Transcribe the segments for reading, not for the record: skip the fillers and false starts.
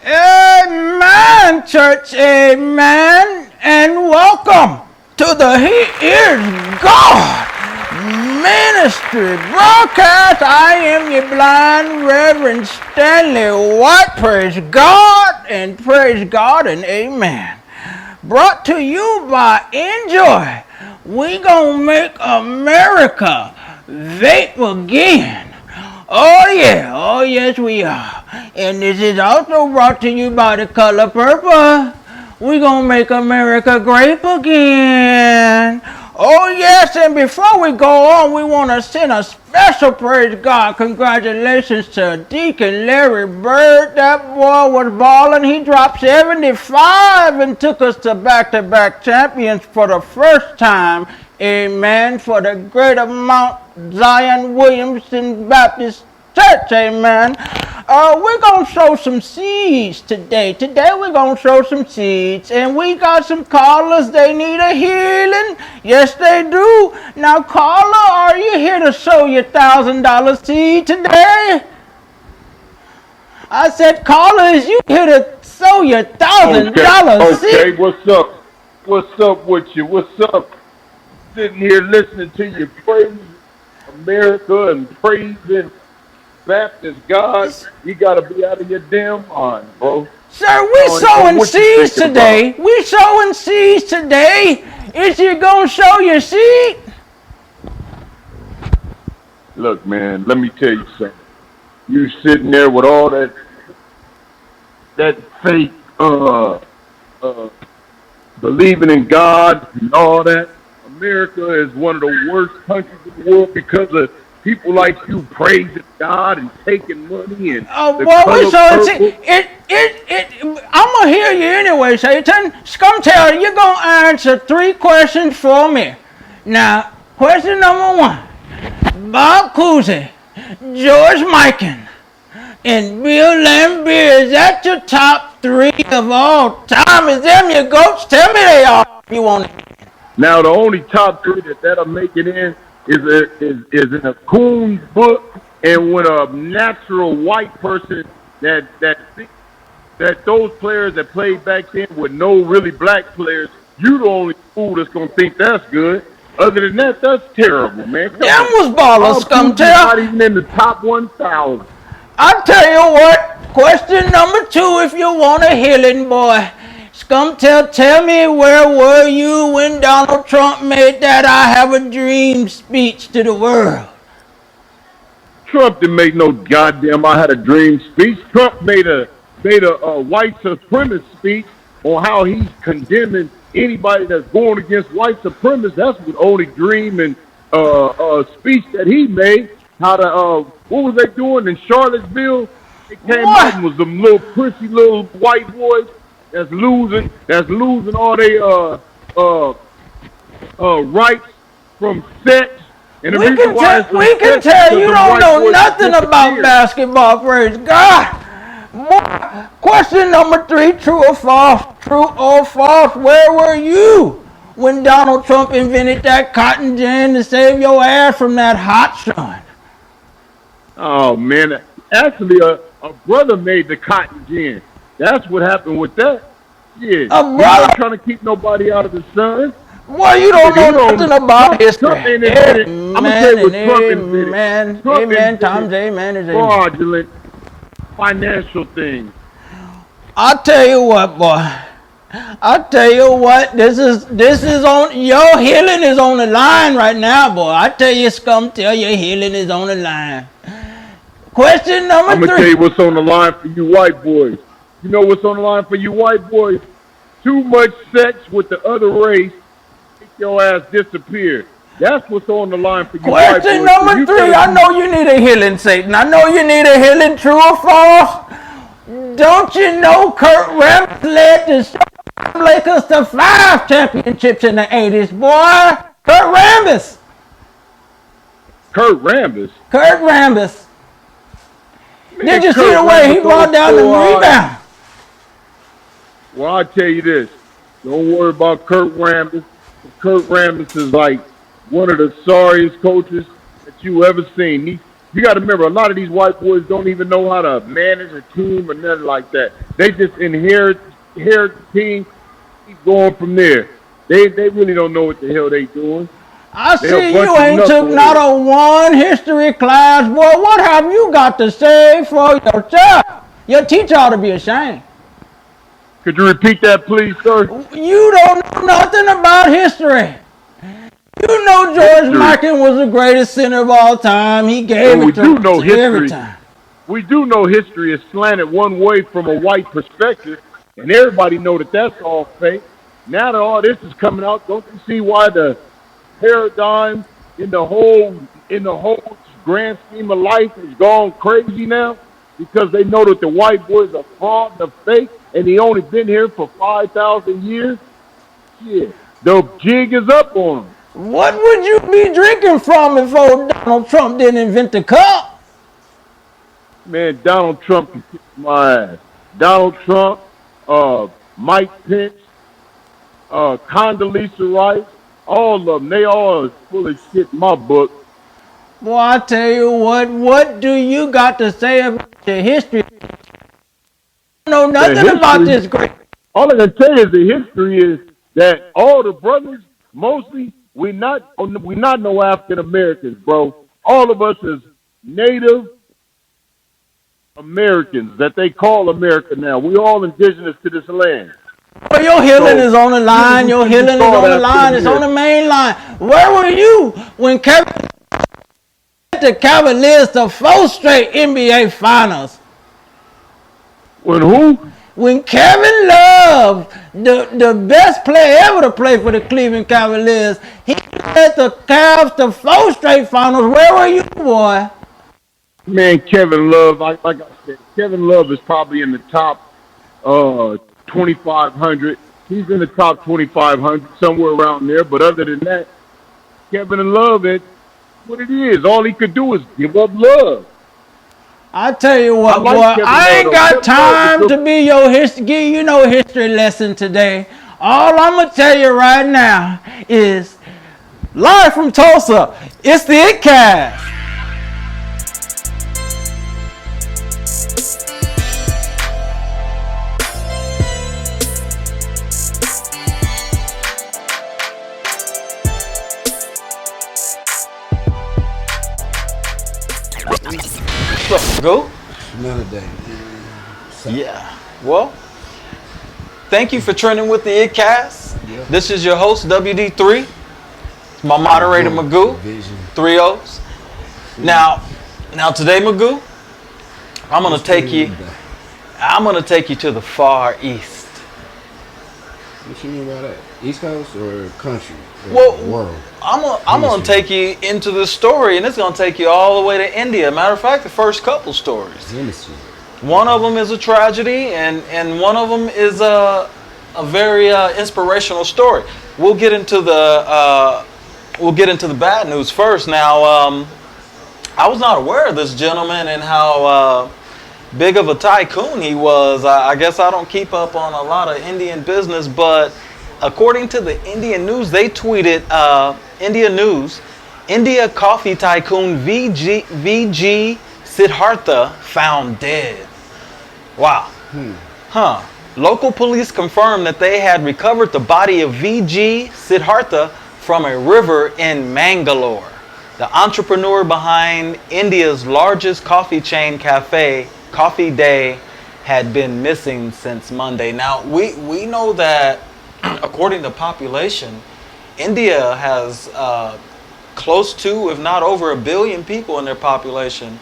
Amen, church, amen, and welcome to the He is God ministry broadcast. I am your blind Reverend Stanley Watt. Praise God and amen. Brought to you by Enjoy. We gonna make America vape again. Oh yeah, oh yes we are. And this is also brought to you by the color purple. We gonna make America great again. Oh yes, and before we go on, we want to send a special praise God. Congratulations to Deacon Larry Bird. That boy was balling. He dropped 75 and took us to back-to-back champions for the first time. Amen. For the greater Mount Zion Williamson Baptist Church. Amen. We're going to sow some seeds today. Today we're going to sow some seeds. And we got some callers. They need a healing. Yes, they do. Now, caller, are you here to sow your $1,000 seed today? I said, caller, is you here to sow your $1,000 seed? Okay, what's up? What's up with you? What's up? Sitting here listening to you praise America and praising Baptist God. You got to be out of your damn mind, bro. Sir, we sowing seeds today. We sowing seeds today. Is you going to sow your seed? Look, man, let me tell you something. You sitting there with all that fake believing in God and all that. America is one of the worst countries in the world because of people like you praising God and taking money and I'm gonna hear you anyway, Satan. Scumtail, you're gonna answer 3 questions for me. Now, question number 1. Bob Cousy, George Mikan, and Bill Laimbeer, is that your top 3 of all time? Is them your goats? Tell me they are if you want it. Now, the only top 3 that'll make it in is in a Coon's book, and when a natural white person that those players that played back then with no really black players, you the only fool that's gonna think that's good. Other than that, that's terrible, man. Them was ballers, Scumtail. Not even in the top 1,000. I'll tell you what. Question number 2, if you want a healing, boy. Scumtail, tell me, where were you when Donald Trump made that "I have a dream" speech to the world? Trump didn't make no goddamn "I had a dream" speech. Trump made a white supremacist speech on how he's condemning anybody that's going against white supremacists. That's the only dream and speech that he made. How to what was they doing in Charlottesville? It came out and was them little prissy little white boys that's losing all their rights from sex. And we can tell you don't know nothing about basketball, praise God. Question number 3, true or false? True or false? Where were you when Donald Trump invented that cotton gin to save your ass from that hot sun? Oh man, actually a brother made the cotton gin. That's what happened with that. Yeah, a brother trying to keep nobody out of the sun. Well, you don't know nothing about history. I'm gonna tell you what Trump invented. Amen. Times amen is amen. Fraudulent financial things. I'll tell you what, boy. I'll tell you what. This is on your healing is on the line right now, boy. I tell you, Scumtail, your healing is on the line. Question number 3. I'm gonna tell you what's on the line for you white boys. You know what's on the line for you white boys? Too much sex with the other race, make your ass disappear. That's what's on the line for you white boys. Question number 3. I know you need a healing, Satan. I know you need a healing, true or false? Don't you know Kurt Rambis led the Lakers to 5 championships in the 80s, boy? Kurt Rambis. Kurt Rambis? Kurt Rambis. Did you see the way he brought down the rebound? Well, I'll tell you this. Don't worry about Kurt Rambis. Kurt Rambis is like one of the sorriest coaches that you ever seen. You got to remember, a lot of these white boys don't even know how to manage a team or nothing like that. They just inherit the team, keep going from there. They really don't know what the hell they doing. I see you ain't took not a one history class, boy. What have you got to say for yourself? Your teacher ought to be ashamed. Could you repeat that, please, sir? You don't know nothing about history. You know George Mikan was the greatest center of all time. He gave it to every time. We do know history is slanted one way from a white perspective, and everybody know that that's all fake. Now that all this is coming out, don't you see why the paradigm in the whole grand scheme of life has gone crazy now? Because they know that the white boys are fraud and fake, and he only been here for 5,000 years. Shit, the jig is up on him. What would you be drinking from if old Donald Trump didn't invent the cup? Man, Donald Trump can kick my ass. Donald Trump, Mike Pence, Condoleezza Rice, all of them, they all full of shit in my book. Well, I tell you what do you got to say about your history? I don't know nothing about this great. All I can tell you is the history is that all the brothers, mostly, we not no African Americans, bro. All of us is Native Americans that they call America now. We all indigenous to this land. Well, your healing is on the line. Your healing is on the line. It's on the main line. Where were you when Kevin the Cavaliers to 4 straight NBA Finals? When who? When Kevin Love, the best player ever to play for the Cleveland Cavaliers, he led the Cavs to 4 straight finals. Where were you, boy? Man, Kevin Love, like I said, Kevin Love is probably in the top 2,500. He's in the top 2,500, somewhere around there. But other than that, Kevin Love, it's what it is. All he could do is give up love. I tell you what, boy, I ain't got time to be your history, give you no history lesson today. All I'm going to tell you right now is, live from Tulsa, it's the iiTTcast. Go. Another day. Yeah. Well, thank you for trending with the iiTTcast. Yeah. This is your host, WD3. It's my moderator, Magoo. 3 O's. Now today, Magoo, I'm gonna take you to the far east. What you mean by that? East Coast or country? Or Well, world? I'm gonna take you into the story, and it's gonna take you all the way to India. Matter of fact, the first couple stories. Hemisphere. One of them is a tragedy, and one of them is a very inspirational story. We'll get into the bad news first. Now, I was not aware of this gentleman and how big of a tycoon he was. I guess I don't keep up on a lot of Indian business, but according to the Indian News, they tweeted, India News, India coffee tycoon VG Siddhartha found dead. Wow. Local police confirmed that they had recovered the body of VG Siddhartha from a river in Mangalore. The entrepreneur behind India's largest coffee chain cafe, Coffee Day, had been missing since Monday. Now, we know that according to population, India has close to, if not over 1 billion people in their population.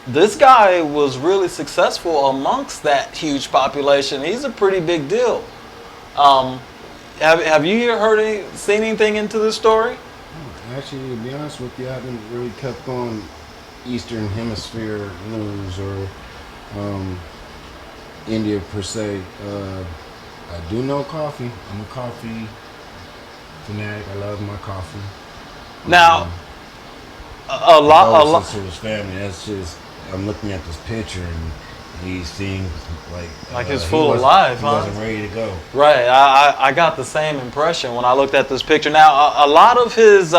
This guy was really successful amongst that huge population. He's a pretty big deal. Have you seen anything into this story? Actually, to be honest with you, I haven't really kept on Eastern Hemisphere news or India per se. I do know coffee. I'm a coffee fanatic. I love my coffee. Now, a lot. To his family. That's just. I'm looking at this picture and he seems like he's full of life, he huh? wasn't ready to go. Right. I got the same impression when I looked at this picture. Now, a lot of his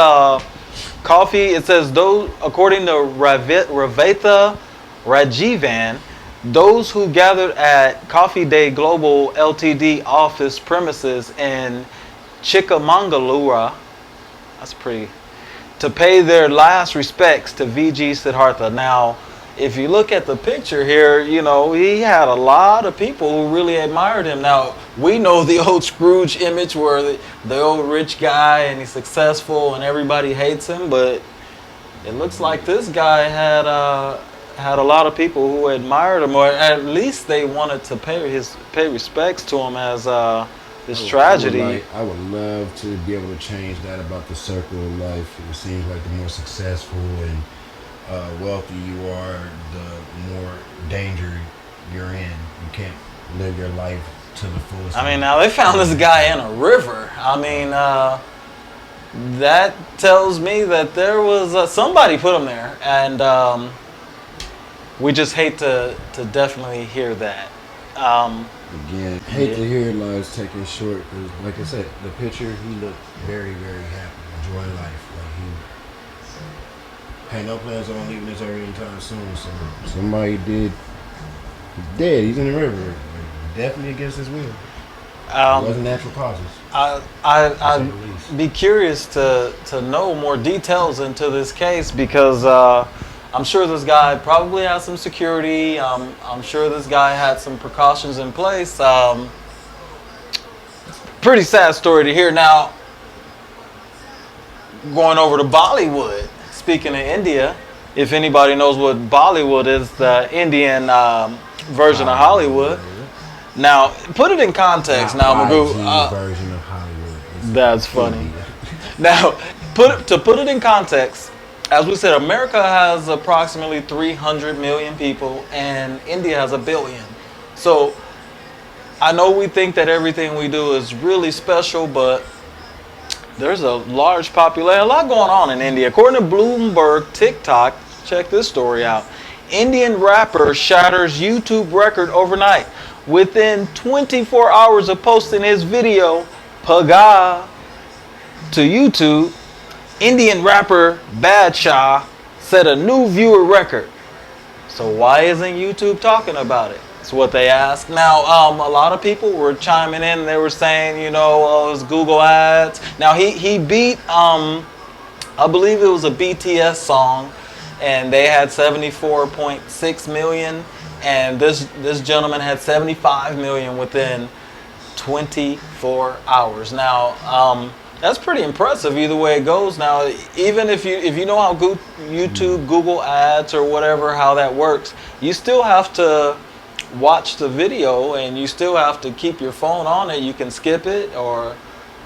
Coffee, it says, those, according to Ravetha Rajivan, those who gathered at Coffee Day Global Ltd. Office premises in Chikmagalur, that's pretty, to pay their last respects to VG Siddhartha. Now, if you look at the picture here, you know, he had a lot of people who really admired him. Now, we know the old Scrooge image where the old rich guy and he's successful and everybody hates him, but it looks like this guy had a lot of people who admired him, or at least they wanted to pay respects to him as this tragedy. I would love to be able to change that about the circle of life. It seems like the more successful and wealthy you are, the more danger you're in. You can't live your life to the fullest. I mean, now they found this guy in a river. I mean, that tells me that there was somebody put him there, and we just hate to definitely hear that. Again, hate to hear lives taken short, because like I said, the picture, he looked very, very happy, enjoying life. Like he had no plans on leaving this area anytime soon. So somebody did. He's dead. He's in the river. Like, definitely against his will. It wasn't natural causes. I'd be curious to know more details into this case, because I'm sure this guy probably has some security. I'm sure this guy had some precautions in place. Pretty sad story to hear. Now, going over to Bollywood, speaking of India, if anybody knows what Bollywood is, the Indian version of Hollywood. Now, put it in context. Now, Magoo. Version of Hollywood. That's funny. Now, to put it in context, as we said, America has approximately 300 million people, and India has 1 billion. So, I know we think that everything we do is really special, but there's a large population, a lot going on in India. According to Bloomberg TikTok, check this story out. Indian rapper shatters YouTube record overnight. Within 24 hours of posting his video, Paga, to YouTube, Indian rapper Badshah set a new viewer record. So why isn't YouTube talking about it? That's what they asked. Now, a lot of people were chiming in. They were saying, you know, it's Google Ads. Now, he beat, I believe it was a BTS song, and they had 74.6 million. And this gentleman had 75 million within 24 hours. Now, that's pretty impressive either way it goes. Now, even if you know how YouTube, Google Ads or whatever, how that works, you still have to watch the video and you still have to keep your phone on it. You can skip it or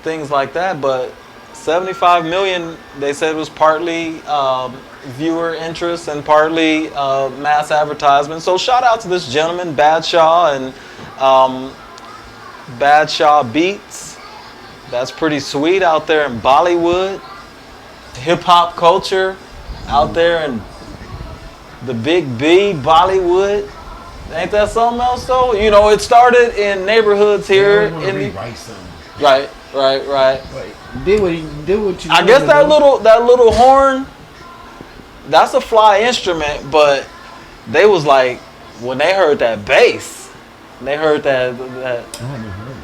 things like that. But 75 million, they said, was partly viewer interest and partly mass advertisement. So shout out to this gentleman, Badshah, and Badshah Beats. That's pretty sweet out there in Bollywood. Hip-hop culture out there in the Big B, Bollywood. Ain't that something else though? You know, it started in neighborhoods here. Right. Did what you I guess that little horn, that's a fly instrument, but they was like, when they heard that bass, they heard that. I haven't heard it.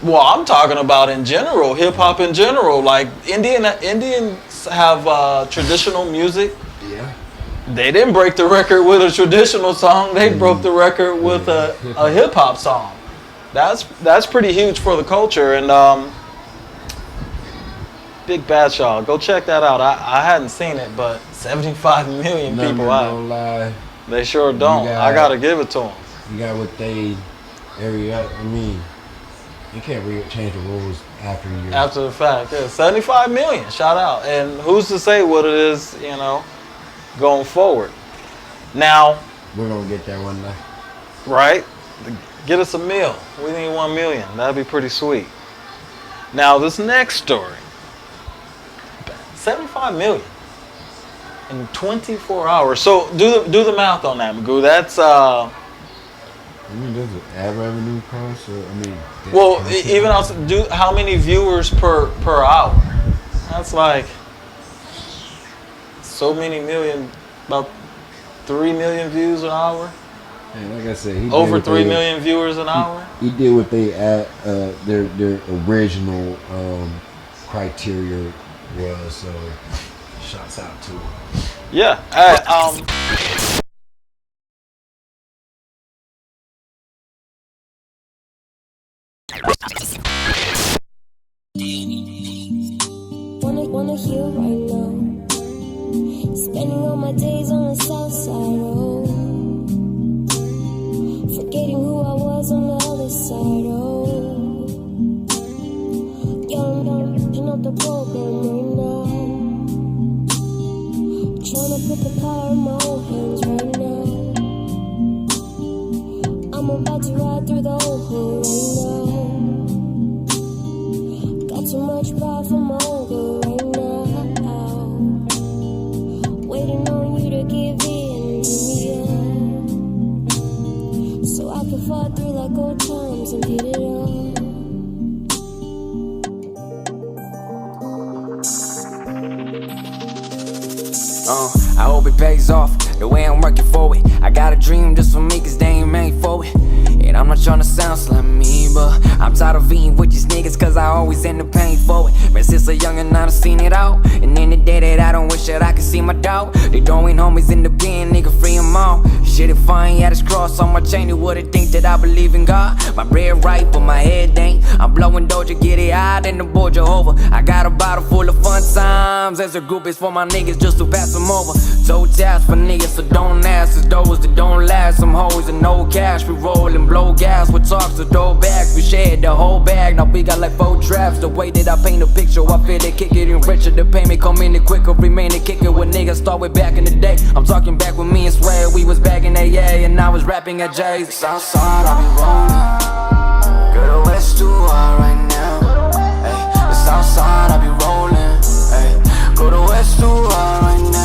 Well, I'm talking about in general, hip hop in general. Like Indians have traditional music. Yeah. They didn't break the record with a traditional song. They broke the record with a hip hop song. That's pretty huge for the culture. And Big Badshah, go check that out. I hadn't seen it, but 75 million people out. Don't lie. They sure don't. I gotta give it to them. You got what they I mean, you can't change the rules after you. After the fact, yeah, 75 million. Shout out. And who's to say what it is, you know, going forward. Now, we're gonna get that one day. Right? Get us a meal. We need 1 million. That'd be pretty sweet. Now, this next story. 75 million in 24 hours. So do the math on that, Magoo. That's I mean, does it ad revenue cost? Or, I mean, well, even also, how many viewers per hour? That's like so many million, about 3 million views an hour. And like I said, he Over did 3 million viewers an hour. He did what they their original criteria was. So, shouts out to him. Yeah. Wanna heal right now. Spending all my days on the south side, oh. Forgetting who I was on the other side, oh. Young, picking up the program right now. Trying to put the power in my own hands right now. I'm about to ride through the whole hood right now. Got too much pride for my own good right now. Waiting on you to give in to me up, so I can fall through like old times and hit it up. I hope it pays off the way I'm working for it. I got a dream just for me, cause they ain't made for it. And I'm not tryna sound like me, but I'm tired of eating with these niggas, cause I always end up paying for it. Man, since a youngin' I done seen it out. And in the day that I don't wish that I could see my dog. They throwing homies in the bin, nigga, free 'em all. Shit, if I ain't had this cross on my chain, you would've think that I believe in God. My bread right, but my head ain't. I'm blowing Doja, get it high, then the boy Jehovah. I got a bottle full of fun times. As a group, it's for my niggas just to pass them over. Toe taps for niggas, so don't ask. It's those that don't last. Some hoes and no cash. We rollin', blow gas with talks to throw bags. We shared the whole bag. Now we got like 4 traps. The way that I paint the picture, I feel it kick it in richer. The payment come in quicker, remain the kicker. When niggas start with back in the day. I'm talking back with me and Swag. We was back in AA and I was rapping at Jay's. Southside, I be rolling. Go to West 2 right now. Ay, the Southside, I be rolling. Ay, go to West 2 right now.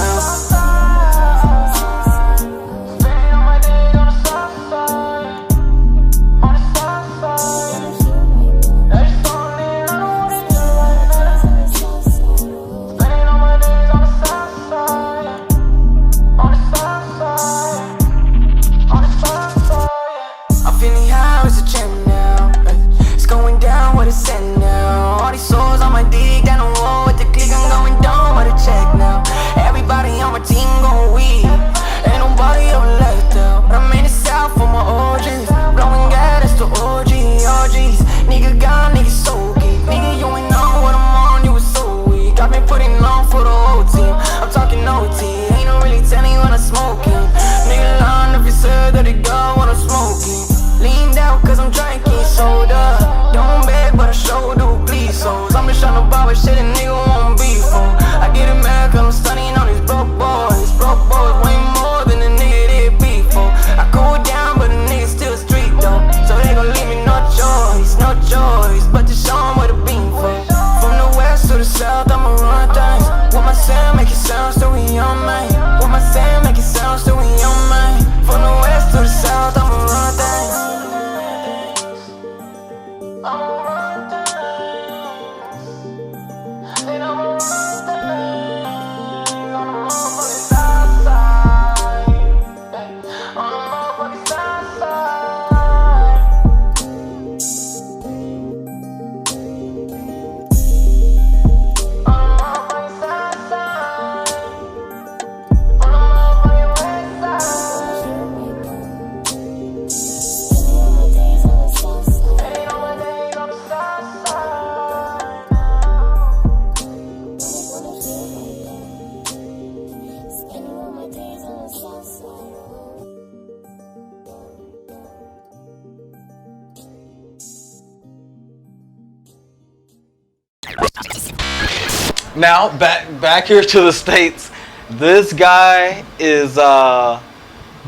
Now back here to the States. This guy is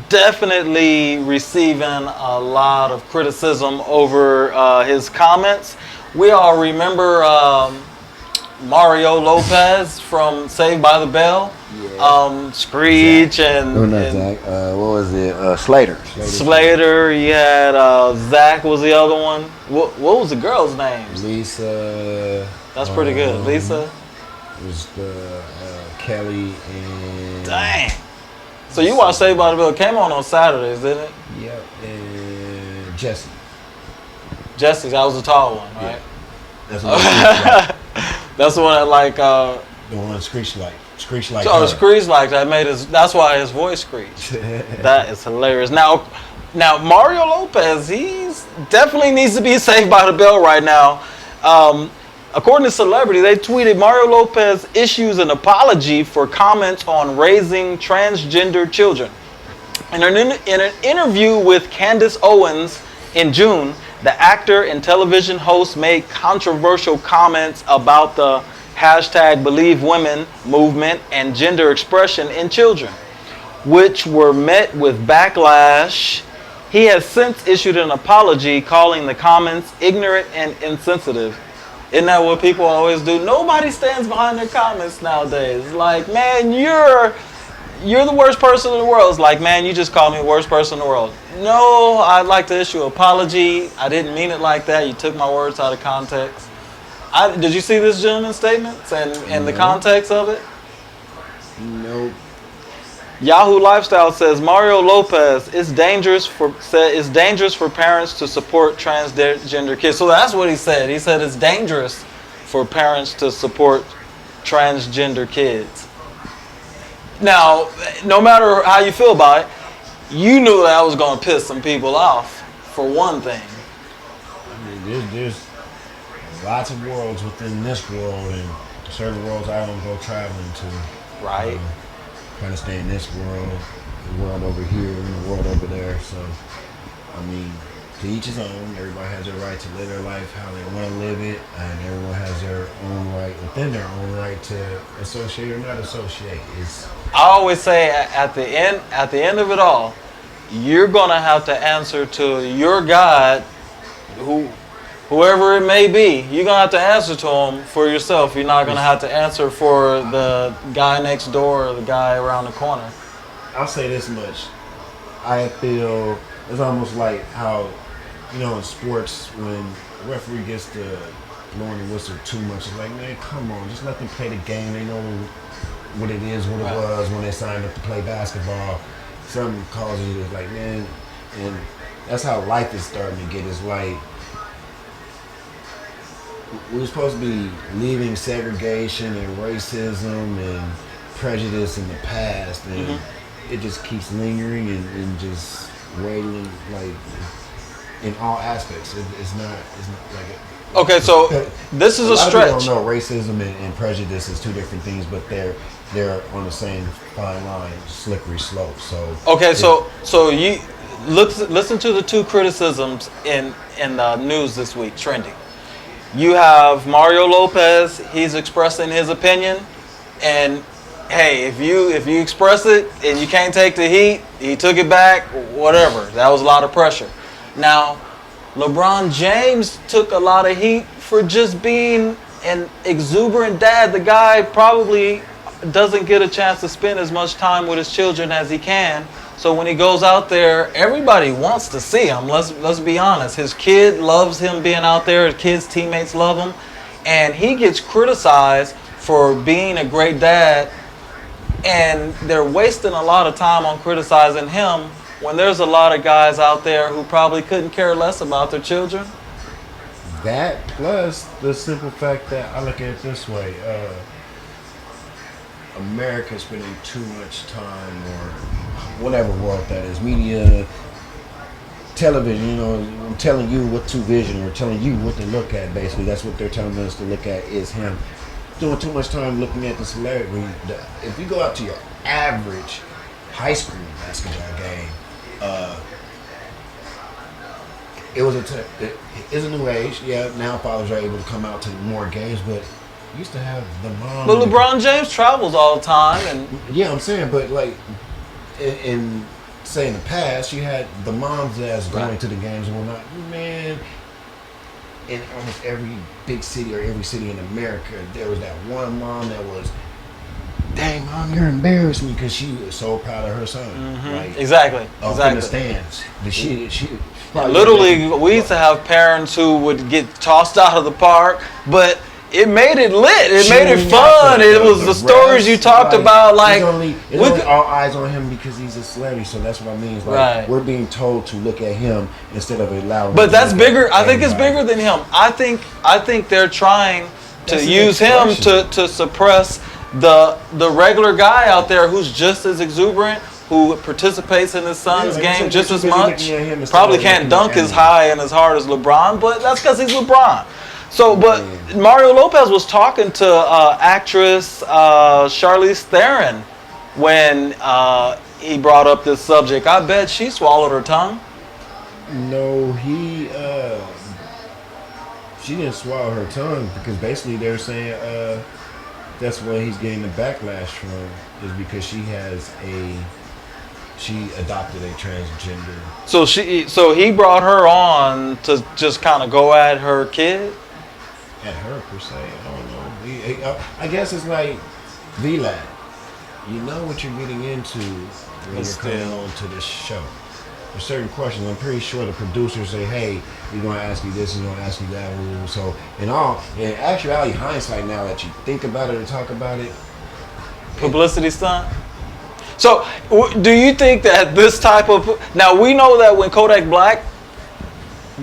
definitely receiving a lot of criticism over his comments. We all remember Mario Lopez from Saved by the Bell. Yeah. Screech and... No, not Zach. What was it? Slater. Slater. You had Zach was the other one. What was the girl's name? Lisa. That's pretty good. Lisa. It was the Kelly, and Dang. So you watched Saved by the Bell. It came on Saturdays, didn't it? Yep, and Jesse. Jesse, that was the tall one, right? That's the one. That's the one that like. The one Screech like. Oh, Screech like that made his. That's why his voice screeched. That is hilarious. Now Mario Lopez, he's definitely needs to be saved by the bell right now. According to Celebrity, they tweeted Mario Lopez issues an apology for comments on raising transgender children. In an interview with Candace Owens in June, the actor and television host made controversial comments about the #BelieveWomen movement and gender expression in children, which were met with backlash. He has since issued an apology, calling the comments ignorant and insensitive. Isn't that what people always do? Nobody stands behind their comments nowadays. Like, man, you're the worst person in the world. It's like, man, you just called me the worst person in the world. No, I'd like to issue an apology. I didn't mean it like that. You took my words out of context. Did you see this gentleman's statements and the context of it? Nope. Yahoo Lifestyle says Mario Lopez is dangerous for parents to support transgender kids. So that's what he said. He said it's dangerous for parents to support transgender kids. Now, no matter how you feel about it, you knew that was going to piss some people off, for one thing. I mean, there's lots of worlds within this world, and certain worlds I don't go traveling to. Right. Trying to stay in this world, the world over here, and the world over there. So, I mean, to each his own. Everybody has their right to live their life how they want to live it, and everyone has their own right, within their own right, to associate or not associate. I always say at the end of it all, you're gonna have to answer to your God, whoever it may be. You're gonna have to answer to him for yourself. You're not gonna have to answer for the guy next door or the guy around the corner. I'll say this much. I feel it's almost like how, in sports, when the referee gets the blowing the whistle too much, it's like, man, come on, just let them play the game. They know what it is, what it was when they signed up to play basketball. Something causes you to, like, man, and that's how life is starting to get. It's like, we're supposed to be leaving segregation and racism and prejudice in the past, and it just keeps lingering and just wailing, like, in all aspects. It's not like okay, so this is a stretch. People don't know racism and prejudice is two different things, but they're on the same fine line, slippery slope. So okay, so you listen to the two criticisms in the news this week trending. You have Mario Lopez. He's expressing his opinion, and hey, if you express it and you can't take the heat, he took it back. Whatever. That was a lot of pressure. Now, LeBron James took a lot of heat for just being an exuberant dad. The guy probably doesn't get a chance to spend as much time with his children as he can. So when he goes out there, everybody wants to see him. Let's be honest. His kid loves him being out there. His kids' teammates love him. And he gets criticized for being a great dad. And they're wasting a lot of time on criticizing him when there's a lot of guys out there who probably couldn't care less about their children. That plus the simple fact that I look at it this way. America's spending too much time, or whatever world that is, media, television, I'm telling you what to vision, or telling you what to look at, basically. That's what they're telling us to look at, is him. Doing too much time looking at the celebrity. If you go out to your average high school basketball game, it's a new age. Yeah, now fathers are able to come out to more games, but used to have the mom. But LeBron James travels all the time, and yeah, I'm saying, but like in say in the past, you had the moms that's going to the games and whatnot. Man, in almost every big city or every city in America, there was that one mom that was, dang, mom, you're embarrassing me, because she was so proud of her son. Like, exactly. In the stands. She literally, we used to have parents who would get tossed out of the park, but it made it lit. It made it Chewing fun. out It was the stories you talked about. Like, it's only all eyes on him because he's a celebrity. So that's what I mean. It's like Right. we're being told to look at him instead of allowing. but him that's to look bigger. at I think it's everybody. bigger than him. I think they're trying to That's an use him expression. to suppress the regular guy out there who's just as exuberant, who participates in his son's Yeah, like I game said, just they as should be much. looking at him instead Probably of can't looking at dunk as everyone. high and as hard as LeBron, but that's because he's LeBron. So, but Yeah. Mario Lopez was talking to actress Charlize Theron when he brought up this subject. I bet she swallowed her tongue. No, she didn't swallow her tongue because basically they're saying that's what he's getting the backlash from is because she adopted a transgender. So he brought her on to just kind of go at her kid. At her per se, I don't know. I guess it's like VLAD. You know what you're getting into when But you're coming still. on to this show. There's certain questions. I'm pretty sure the producers say, "Hey, we're going to ask you this, we're going to ask you that." So, in actuality, hindsight, now that you think about it or talk about it, Publicity stunt. So, do you think that this type of now we know that when Kodak Black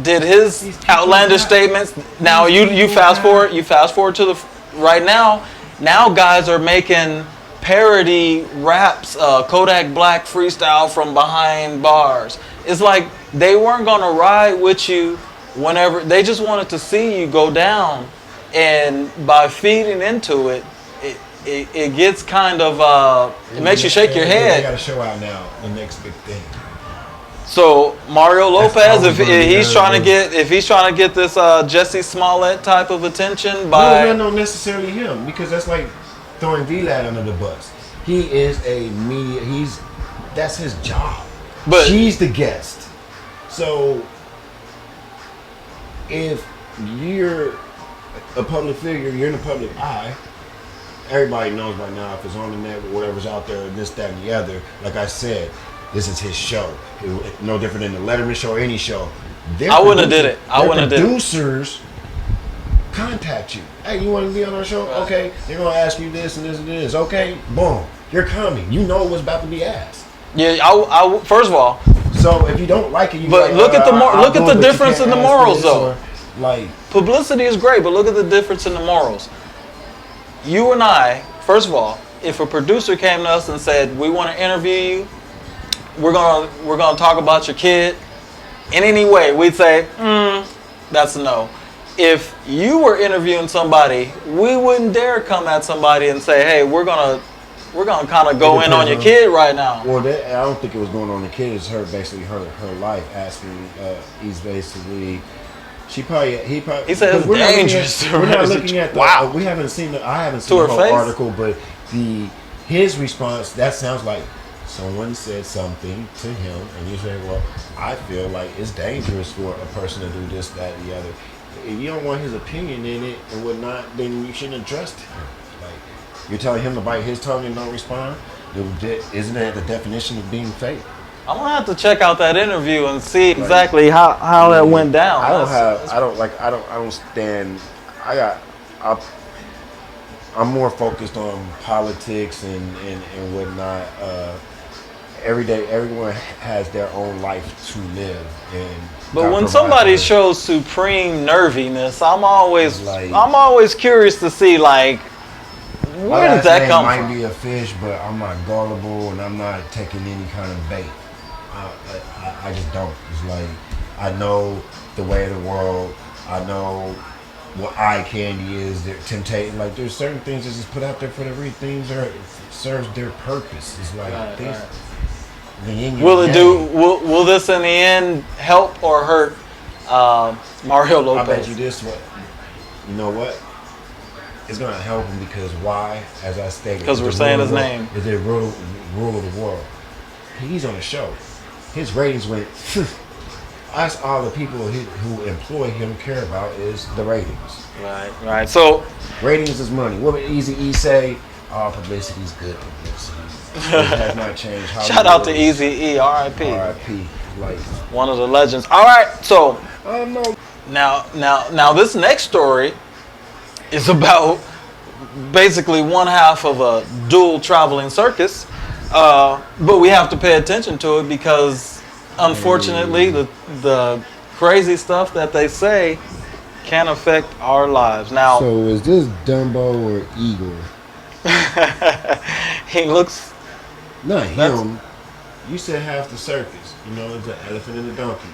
did his These people outlandish not- statements, now you people fast not- forward to the right now. Now guys are making parody raps, Kodak Black freestyle from behind bars. It's like they weren't gonna ride with you whenever they just wanted to see you go down, and by feeding into it, it gets kind of it makes you shake your They got head. a show out now, the next big thing. So Mario Lopez, always if gonna be he's trying to nervous. get this Jesse Smollett type of attention No, by not necessarily him, because that's like throwing VLAD under the bus. He is a media. That's his job. But- she's the guest. So if you're a public figure, you're in the public eye. Everybody knows by now if it's on the net, whatever's out there, this, that, and the other. Like I said, this is his show. No different than the Letterman show or any show. I wouldn't have did it. I wouldn't have did it. Producers contact you. Hey, you want to be on our show? Okay, they're gonna ask you this and this and this. Okay, boom, you're coming. You know what's about to be asked. yeah. I first of all, So if you don't like it, you But like, look at the I'll look at do the it, but you difference can't in the ask for morals, this, though. or, like, publicity is great, but look at the difference in the morals. You and I, first of all, if a producer came to us and said, "We want to interview you. We're gonna talk about your kid in any way," we'd say, "That's a no." If you were interviewing somebody, we wouldn't dare come at somebody and say, "Hey, we're gonna kind of go in on your kid right now." well, I don't think it was going on the kid. It's her basically her life. Asking, he's basically. He probably. He said it's dangerous. We're not looking at the. Wow. We haven't seen. I haven't To seen her the whole face? article, but his response. That sounds like someone said something to him, and you say, "Well, I feel like it's dangerous for a person to do this, that, and the other." If you don't want his opinion in it and whatnot, then you shouldn't trust him. Like you're telling him to bite his tongue and don't respond. Isn't that the definition of being fake? I'm gonna have to check out that interview and see exactly how that went down. I'm more focused on politics and whatnot. Every day, everyone has their own life to live, But God when provides somebody for them. shows supreme nerviness, I'm always Like- curious to see like My where did last that name come might from? be a fish, but I'm not gullible and I'm not taking any kind of bait. I just don't. It's like I know the way of the world. I know what eye candy is. They're temptating. Like there's certain things that just put out there for the read. Things serves their purpose. It's like things. The yin and Will it do? yang. Will this in the end help or hurt Mario I bet Lopez? you this one. You know what? It's gonna help him because why? As I stated, Because it's we're the saying rule his of the world. name. It's the rule of the world. He's on the show. His ratings went. That's all the people who employ him care about is the ratings. Right. So Ratings is money. What would Easy E say? Oh, publicity is good publicity. It has not changed. shout out to Hollywood is Easy E, R.I.P. R.I.P. Like, One of the legends. All right. So I don't know. now this next story is about basically one half of a dual traveling circus. But we have to pay attention to it because, unfortunately, the crazy stuff that they say can affect our lives. Now, So is this Dumbo or Igor? he looks. Not That's- him. You said half the circus. You know, it's an elephant and a donkey.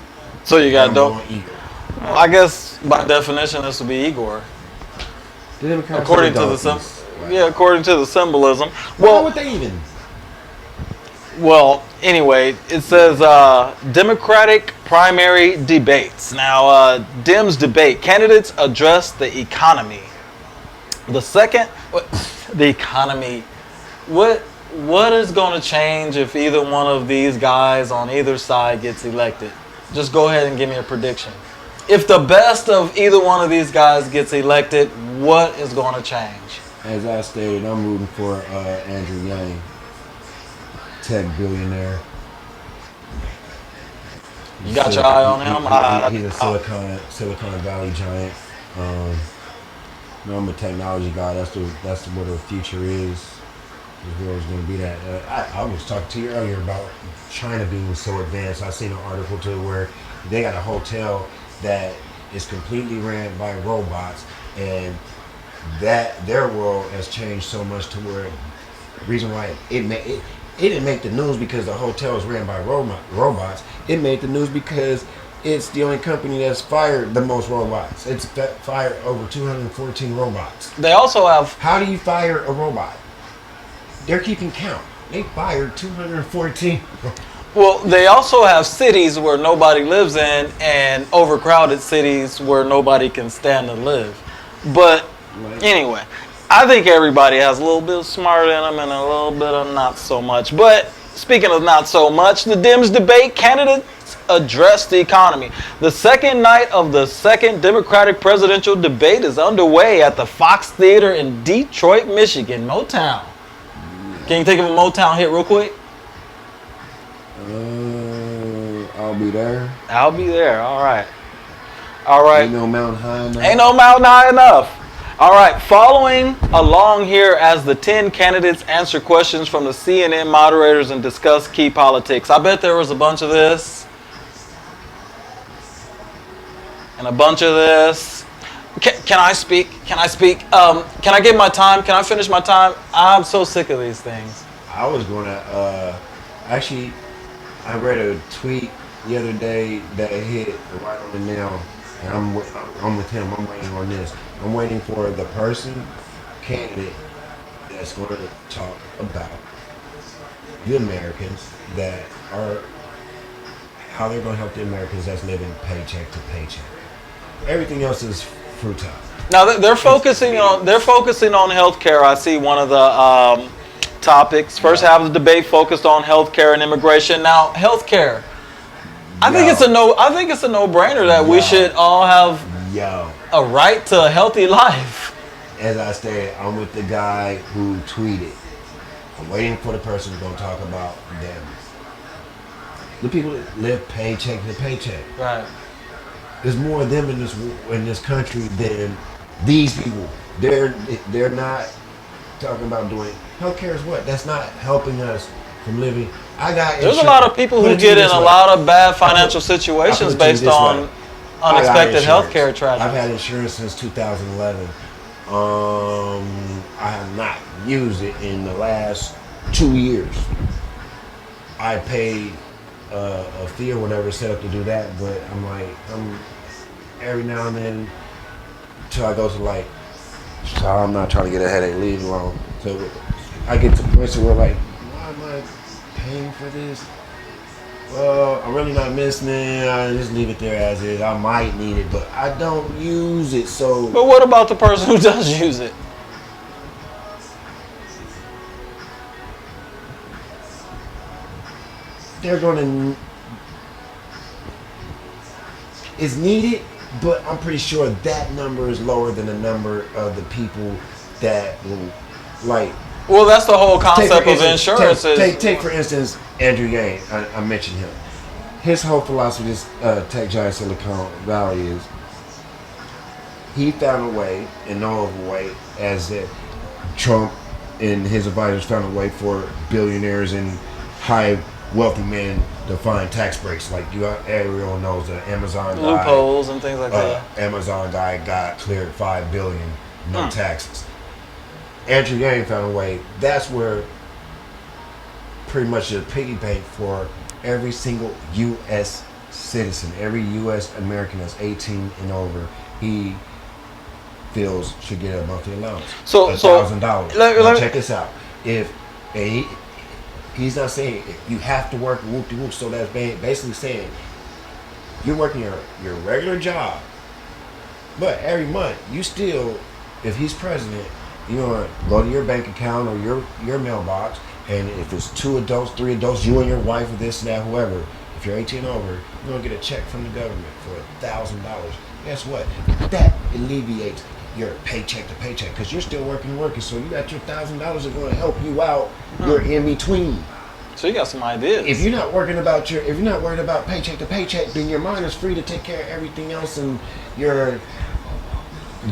So you got Dumbo dope. and Igor. Well, I guess by definition this would be Igor, The Democrats according are to the donkeys. according to the symbolism. Why Well, would they even? Well, anyway, it says Democratic primary debates. Now, Dems debate. Candidates address the economy. The second, the economy. What is going to change if either one of these guys on either side gets elected? Just go ahead and give me a prediction. If the best of either one of these guys gets elected, what is going to change? As I stated, I'm rooting for Andrew Yang, tech billionaire. You got your eye on him? He's a Silicon Valley giant. I'm a technology guy. That's where the future is. The world's going to be that. I was talking to you earlier about China being so advanced. I seen an article too where they got a hotel that is completely ran by robots, and that their world has changed so much to where the reason why it didn't make the news because the hotel is ran by robots. It made the news because it's the only company that's fired the most robots. It's fired over 214 robots. They also have. How do you fire a robot? They're keeping count. They fired 214. Well, they also have cities where nobody lives in and overcrowded cities where nobody can stand to live. But anyway, I think everybody has a little bit of smart in them and a little bit of not so much. But speaking of not so much, the Dems debate, candidates address the economy. The second night of the second Democratic presidential debate is underway at the Fox Theater in Detroit, Michigan, Motown. Can you think of a Motown hit real quick? I'll be there. I'll be there. All right. All right. Ain't no mountain high enough. Ain't no mountain high enough. All right. Following along here as the 10 candidates answer questions from the CNN moderators and discuss key politics. I bet there was a bunch of this. And a bunch of this. Can I speak? Can I speak? Can I get my time? Can I finish my time? I'm so sick of these things. I was going to, actually, I read a tweet the other day that hit right on the nail, and I'm with him. I'm waiting on this. I'm waiting for the candidate that's going to talk about the Americans that are, how they're going to help the Americans that's living paycheck to paycheck. Everything else is futile. Now they're focusing on healthcare. I see one of the topics. First half of the debate focused on healthcare and immigration. Now healthcare, I think it's a no-brainer that we should all have a right to a healthy life. As I stated, I'm with the guy who tweeted. I'm waiting for the person who's going to talk about them. The people that live paycheck to paycheck. Right. There's more of them in this country than these people. They're not talking about doing healthcare is what? That's not helping us from living. There's a lot of people who get in a lot of bad financial situations based on unexpected healthcare tragedies. I've had insurance since 2011. I have not used it in the last 2 years. I paid a fee or whatever set up to do that, but I'm every now and then till I go to so I'm not trying to get a headache, leave it alone. So I get to points where why am I paying for this? Well, I'm really not missing it. I just leave it there as is. I might need it, but I don't use it. So, but what about the person who does use it? they're gonna. It's needed, but I'm pretty sure that number is lower than the number of the people that will Well, that's the whole concept of insurance. Take for instance Andrew Yang. I mentioned him. His whole philosophy, this tech giant Silicon Valley, is he found a way, and no other way, as that Trump and his advisors found a way for billionaires and high wealthy men to find tax breaks. Like everyone knows the Amazon guy, loopholes and things like that. Amazon guy got cleared $5 billion, no taxes. Andrew Yang found a way. That's where pretty much the piggy bank for every single U.S. citizen, every U.S. American that's 18 and over, he feels should get a monthly allowance. So $1,000. Check this out. If he's not saying you have to work whoop-de-whoop, so that's basically saying you're working your regular job, but every month you still, if he's president, you're gonna go to your bank account or your mailbox, and if it's 2 adults, 3 adults, you and your wife or this and that, whoever, if you're 18 over, you're gonna get a check from the government for $1,000. Guess what? That alleviates your paycheck to paycheck because you're still working, so you got your $1,000 that's going to help you out. You're in between. So you got some ideas. If you're not worried about paycheck to paycheck, then your mind is free to take care of everything else, and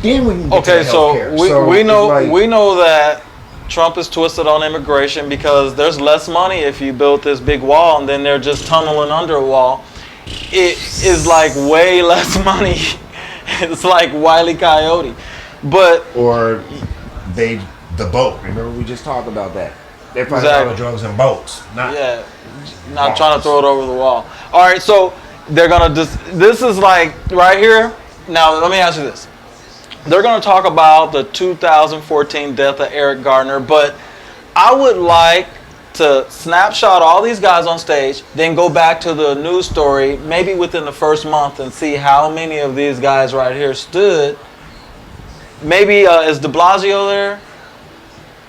then we can get to the healthcare. We know that Trump is twisted on immigration because there's less money if you built this big wall and then they're just tunneling under a wall. It is like way less money. It's like Wile E. Coyote. Or the boat. Remember we just talked about that. They're finding all the drugs in boats. Not trying to throw it over the wall. All right, so they're gonna this is like right here. Now let me ask you this. They're going to talk about the 2014 death of Eric Gardner, but I would like to snapshot all these guys on stage, then go back to the news story, maybe within the first month, and see how many of these guys right here stood. Maybe, is de Blasio there?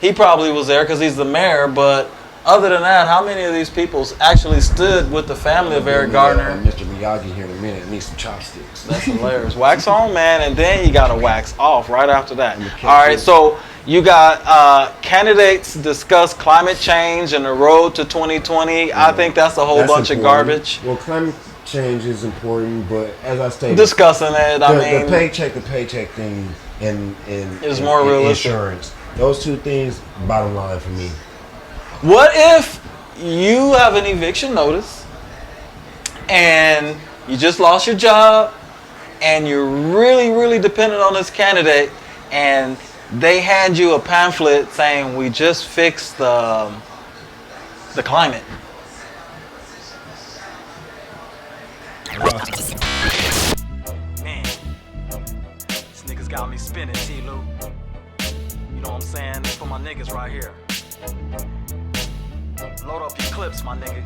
He probably was there because he's the mayor, but other than that, how many of these people actually stood with the family of Eric Gardner? Mr. Miyagi here in a minute needs some chopsticks. That's hilarious. Wax on, man, and then you got to wax off right after that. All right, so you got candidates discuss climate change and the road to 2020. I think that's a whole bunch of garbage. Well, climate change is important, but as I stated, discussing it, the paycheck to paycheck thing and is more realistic. Insurance. Those two things, bottom line for me. What if you have an eviction notice and you just lost your job and you're really, really dependent on this candidate and they hand you a pamphlet saying we just fixed the climate? Man, this niggas got me spinning, T-Lou. You know what I'm saying? It's for my niggas right here. Load up your clips, my nigga.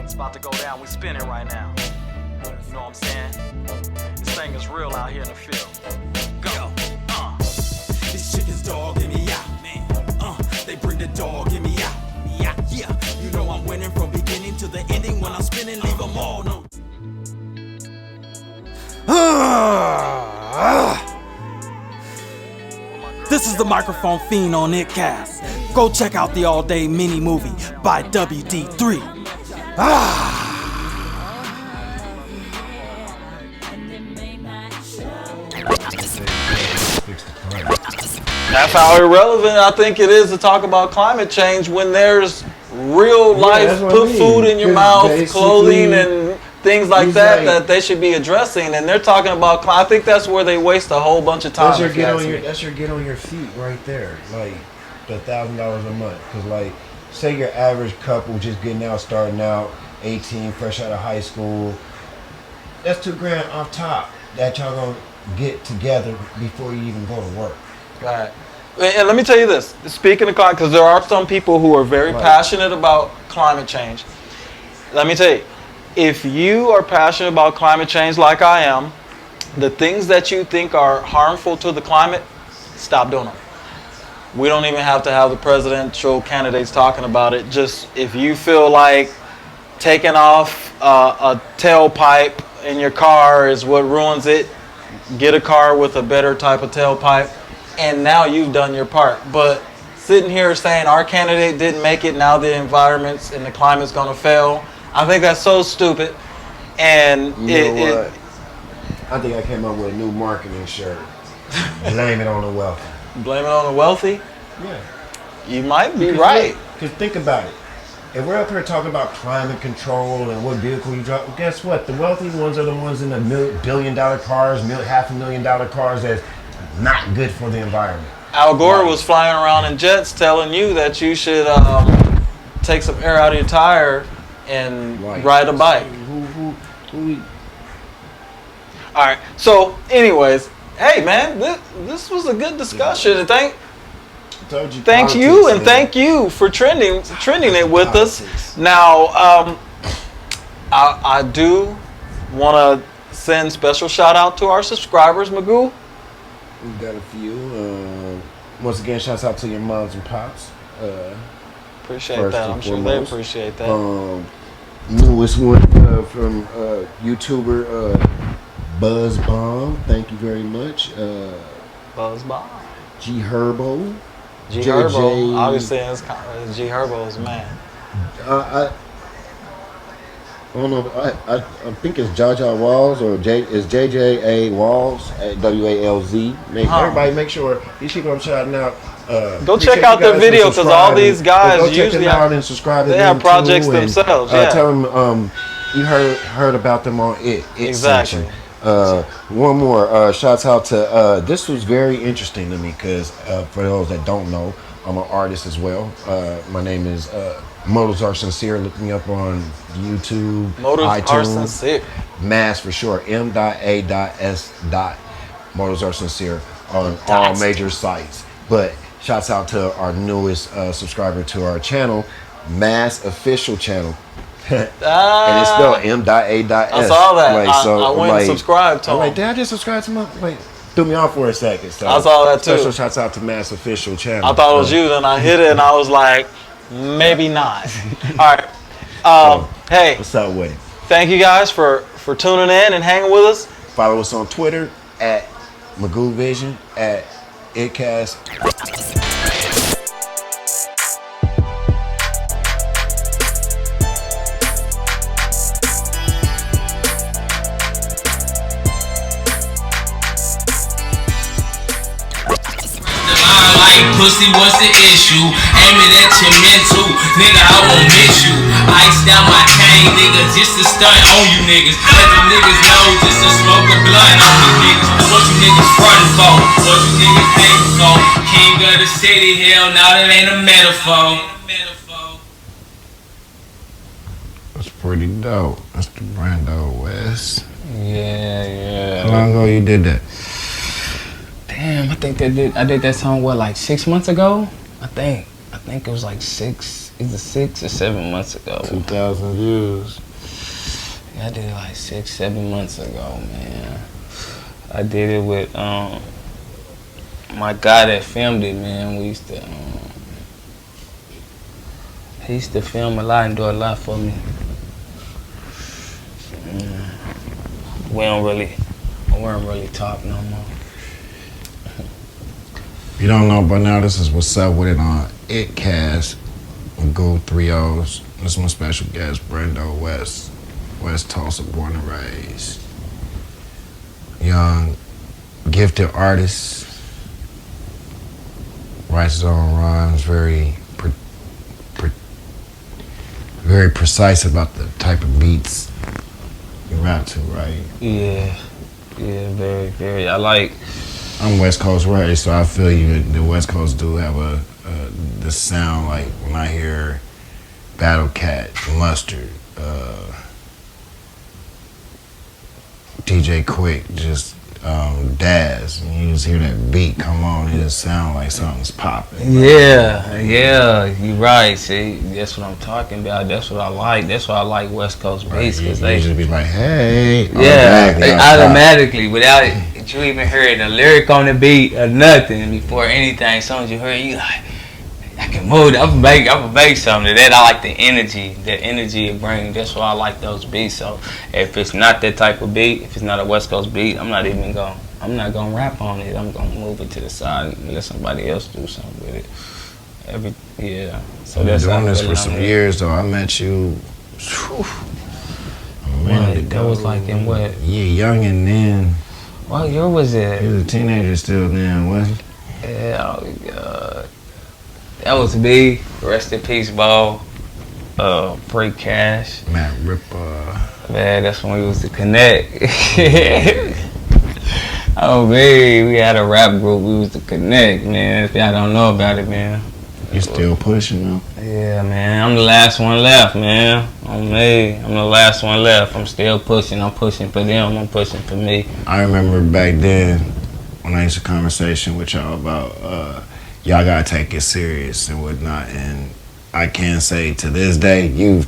It's about to go down. We spinning right now. You know what I'm saying? This thing is real out here in the field. Go. These chickens dogging me out, man. They bring the dog in me out. Yeah. You know I'm winning from beginning to the ending. When I'm spinning, leave them all. No. This is the Microphone Fiend on iiTTcast. Go check out the all-day mini movie by WD3. That's how irrelevant I think it is to talk about climate change when there's real life, put food in your mouth, clothing, and things like that they should be addressing. And they're talking about I think that's where they waste a whole bunch of time. That's your get on your feet right there. Like the $1,000 a month. Because like, say your average couple just getting out, starting out, 18, fresh out of high school. That's $2,000 off top that y'all gonna get together before you even go to work. Right. And let me tell you this. Speaking of climate, because there are some people who are very passionate about climate change. Let me tell you. If you are passionate about climate change like I am, the things that you think are harmful to the climate, stop doing them. We don't even have to have the presidential candidates talking about it. Just if you feel like taking off a tailpipe in your car is what ruins it, get a car with a better type of tailpipe, and now you've done your part. But sitting here saying our candidate didn't make it, now the environment's and the climate's going to fail, I think that's so stupid. And I think I came up with a new marketing shirt. Blame it on the wealthy. Blame it on the wealthy? Yeah. You might be right. Because think about it. If we're up here talking about climate control and what vehicle you drive, guess what? The wealthy ones are the ones in the billion-dollar cars, $500,000 cars that's not good for the environment. Al Gore was flying around in jets telling you that you should take some air out of your tire and ride a bike. All right. So, anyways, hey man, this was a good discussion, and thank you for trending it with us. Now, I do want to send special shout out to our subscribers, Magoo. We got a few. Once again, shouts out to your moms and pops. Appreciate that. I'm sure they appreciate that. Newest one from YouTuber Buzz Bomb. Thank you very much. Buzz Bomb. G Herbo. G Herbo. Obviously, G Herbo is a man. I don't know. I think it's Jaja Walls or is JJA Walls at WALZ. Everybody make sure these people I'm shouting out. Go check out their video because all these guys usually have projects themselves. Yeah. Tell them you heard about them on it. Exactly. Section. One more shouts out to this was very interesting to me because for those that don't know, I'm an artist as well. My name is Motives Are Sincere. Look me up on YouTube, Motives Are iTunes, Sincere. Mass for short. M.A.S. Motives Are Sincere on all major sites. But shouts out to our newest subscriber to our channel, Mass Official Channel. And it's spelled M.A.S. I saw that. I went and subscribed to him. Did I just subscribe to him? Threw me off for a second. So I saw that too. Special shouts out to Mass Official Channel. I thought it was you, then I hit it and I was like, maybe not. All right. Hey. What's up with it? Thank you guys for tuning in and hanging with us. Follow us on Twitter at Magoo Vision, at iiTTcast. Pussy, what's the issue? Aim it at your mental, nigga, I won't miss you. Ice down my chain, nigga, just to stunt on you niggas. Let the niggas know just to smoke a blunt on you niggas. What you niggas frontin' for? What you niggas hatin' for? King of the city, hell, now that ain't a metaphor. That's pretty dope. That's the Brando West. Yeah. How long ago you did that? Damn, I did that song like 6 months ago. I think it was like 6 or 7 months ago. 2,000 views. Yeah, I did it like 6-7 months ago, man. I did it with my guy that filmed it, man. He used to film a lot and do a lot for me. We don't really talk no more. If you don't know by now, this is What's Up With It on iiTTcast with Go 3 O's. This is my special guest, Brando West. West Tulsa, born and raised. Young, gifted artist. Writes his own rhymes, very precise about the type of beats you rap to, right? Yeah, very, very. I'm West Coast raised, so I feel you. The West Coast do have the sound like when I hear Battle Cat, Mustard, DJ Quick, just Daz. When you just hear that beat come on, it just sound like something's popping. Yeah, you're right. See, that's what I'm talking about. That's what I like. That's why I like West Coast beats because they just be like, hey, automatically without you even hearing a lyric on the beat or nothing before anything. As soon as you hear it, you like, I can move. I'm gonna make something. That I like the energy it brings. That's why I like those beats. So if it's not that type of beat, if it's not a West Coast beat, I'm not gonna rap on it. I'm gonna move it to the side and let somebody else do something with it. So I've been doing this for some years though. I met you a minute That was like in what? Yeah, young and then. What year was it? He was a teenager still then, wasn't he? Yeah, oh God. That was me. Rest in peace, Bo. Free Cash. Matt Ripper. Man, that's when we was to connect. Oh man, we had a rap group. We was to connect, man. If y'all don't know about it, man. You still pushing though? Yeah, man. I'm the last one left, man. On me. I'm the last one left. I'm still pushing. I'm pushing for them. I'm pushing for me. I remember back then when I used to conversation with y'all about y'all gotta take it serious and whatnot. And I can say to this day, you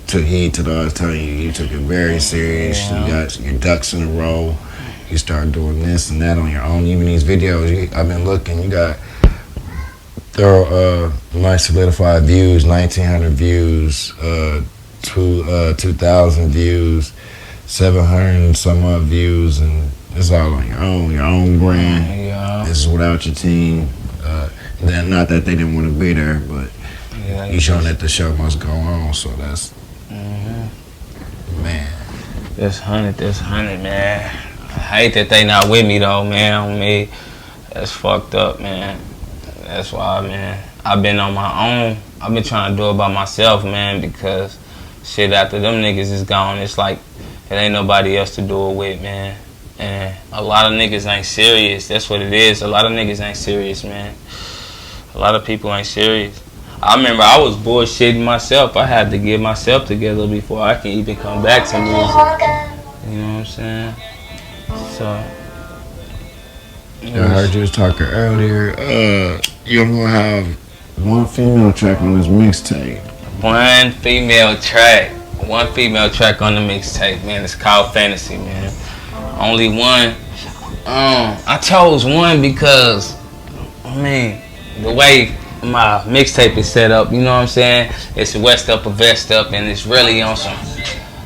took heed to what I was telling you. You took it very serious. Yeah. You got your ducks in a row. You start doing this and that on your own. Even these videos, I've been looking. You got nice solidified views, 1,900 views, 2,000 views, 700 and some odd views, and it's all on your own brand. Yeah. This is without your team. Not that they didn't want to be there, but you showing that the show must go on. So that's man. That's 100, man. I hate that they not with me though, man. On me, that's fucked up, man. That's why, man. I've been on my own. I've been trying to do it by myself, man, because shit, after them niggas is gone, it's like it ain't nobody else to do it with, man. And a lot of niggas ain't serious. That's what it is. A lot of niggas ain't serious, man. A lot of people ain't serious. I remember I was bullshitting myself. I had to get myself together before I can even come back to music. You know what I'm saying? So I heard you was talking earlier. You're gonna have one female track on this mixtape. One female track on the mixtape, man. It's called Fantasy, man. Only one. I chose one because, I mean, the way my mixtape is set up, you know what I'm saying? It's West Up or Vest Up, and it's really on some.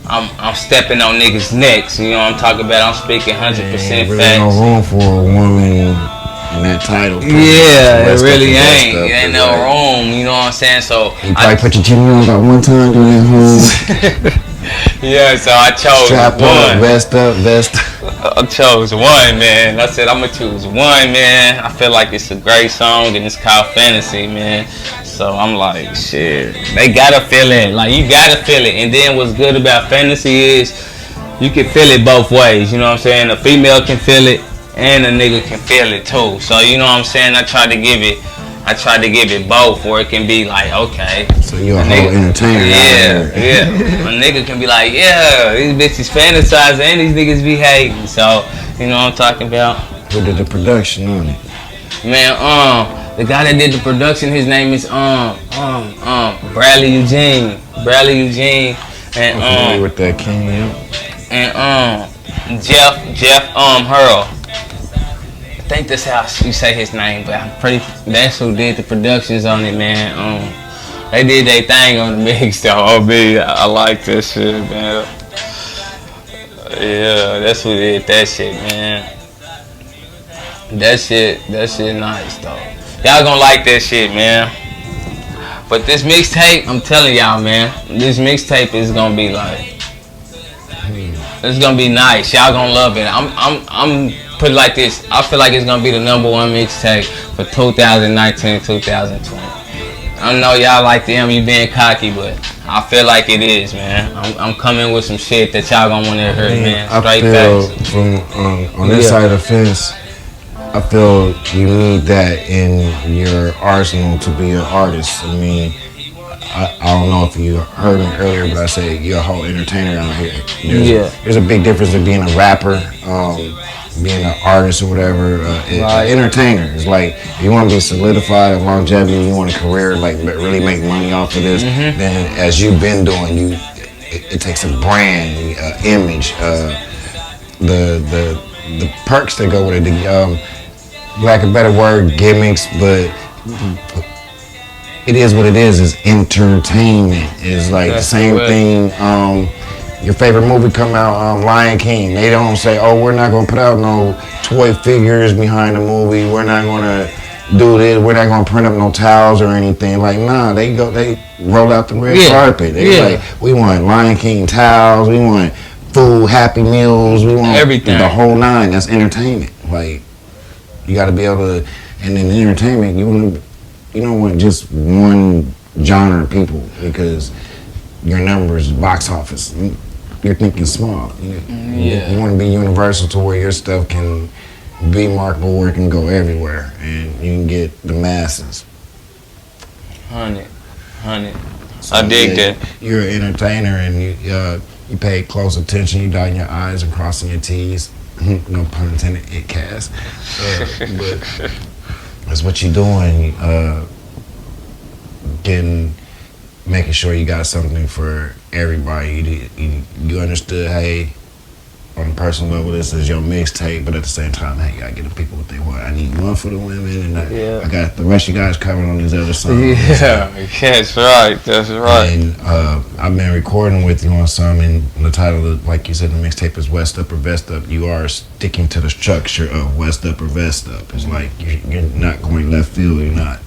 I'm stepping on niggas' necks, you know what I'm talking about? I'm speaking 100% facts. Really no room for a woman in that title. Yeah, it really ain't. It ain't no room, you know what I'm saying? So you probably put your jimmy on about one time during that home. Yeah, so I chose Strap one. Up, vest up, vest. I chose one, man. I said I'm gonna choose one, man. I feel like it's a great song and it's called Fantasy, man. So I'm like, shit, they gotta feel it. Like, you gotta feel it. And then what's good about Fantasy is you can feel it both ways. You know what I'm saying? A female can feel it and a nigga can feel it too. So you know what I'm saying? I tried to give it both, where it can be like, okay. So you're a whole entertainer. Yeah. A nigga can be like, yeah, these bitches fantasize and these niggas be hating. So, you know what I'm talking about? Who did the production on it? Man, the guy that did the production, his name is Bradley Eugene. And I'm familiar with that King. And Jeff Hurl. I think that's how you say his name, but that's who did the productions on it, man. They did their thing on the mix, though. I like that shit, man. Yeah, that's who did that shit, man. That shit nice, though. Y'all gonna like that shit, man. But this mixtape, I'm telling y'all, man, this mixtape is gonna be like, it's gonna be nice. Y'all gonna love it. I'm put it like this. I feel like it's gonna be the #1 mixtape for 2019, 2020. I know y'all like them, you being cocky, but I feel like it is, man. I'm coming with some shit that y'all gonna want to hear, man. Straight facts. From on this side of the fence, I feel you need that in your arsenal to be an artist. I mean, I don't know if you heard me earlier, but I said you're a whole entertainer out here. There's a big difference in being a rapper, being an artist or whatever. Entertainer. It's like, if you want to be solidified in longevity, you want a career, like really make money off of this, then as you've been doing, it takes a brand, image, the perks that go with it, lack of a better word, gimmicks, but it is what it is. It's entertainment. It's like the same thing. Your favorite movie come out, Lion King. They don't say, oh, we're not gonna put out no toy figures behind the movie. We're not gonna do this. We're not gonna print up no towels or anything. Like, nah, they roll out the red carpet. They like, we want Lion King towels. We want food, Happy Meals. We want Everything. the whole nine. That's entertainment. Like, you got to be able to. And in entertainment, you don't want just one genre of people because your numbers, box office. You're thinking small. You want to be universal to where your stuff can be marketable, where it can go everywhere, and you can get the masses. 100. So, I dig that. You're an entertainer, and you pay close attention. You dotting your I's and crossing your T's. No pun intended. iiTTcast. But that's what you're doing. Making sure you got something for everybody. You understood, hey, on a personal level, this is your mixtape, but at the same time, hey, you gotta get the people what they want. I need one for the women, and I got the rest of you guys covered on these other songs. Yeah, that's right. That's right. And I've been recording with you on some, and the title, like you said, the mixtape is West Up or Vest Up. You are sticking to the structure of West Up or Vest Up. It's like you're not going left field. You're not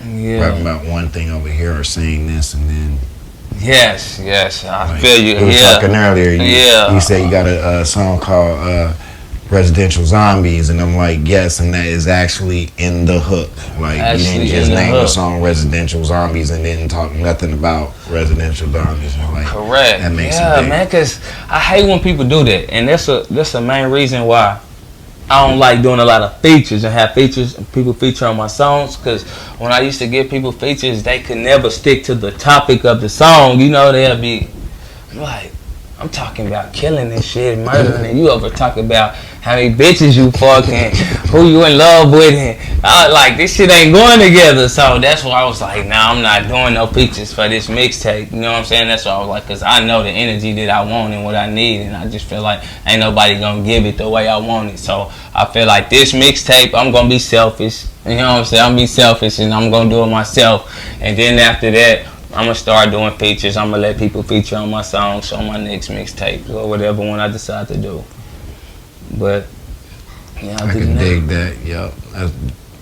rapping about one thing over here or saying this and then. Yes, I feel you. We were talking earlier. You said you got a song called Residential Zombies, and I'm like, yes, and that is actually in the hook. Like, you didn't just name the song Residential Zombies and didn't talk nothing about residential zombies. Like, correct. That makes it big. Man, because I hate when people do that, and that's the main reason why I don't like doing a lot of features and have features and people feature on my songs, because when I used to give people features, they could never stick to the topic of the song. They'll be like, I'm talking about killing and shit, murdering, and you over talking about how many bitches you fucking, who you in love with, and I was like, this shit ain't going together. So that's why I was like, nah, I'm not doing no features for this mixtape. You know what I'm saying? That's why I was like, because I know the energy that I want and what I need, and I just feel like ain't nobody gonna give it the way I want it. So I feel like this mixtape, I'm gonna be selfish. You know what I'm saying? I'm gonna be selfish and I'm gonna do it myself. And then after that, I'm gonna start doing features. I'm gonna let people feature on my songs on my next mixtape or whatever one I decide to do. But yeah, I can dig that. Yeah,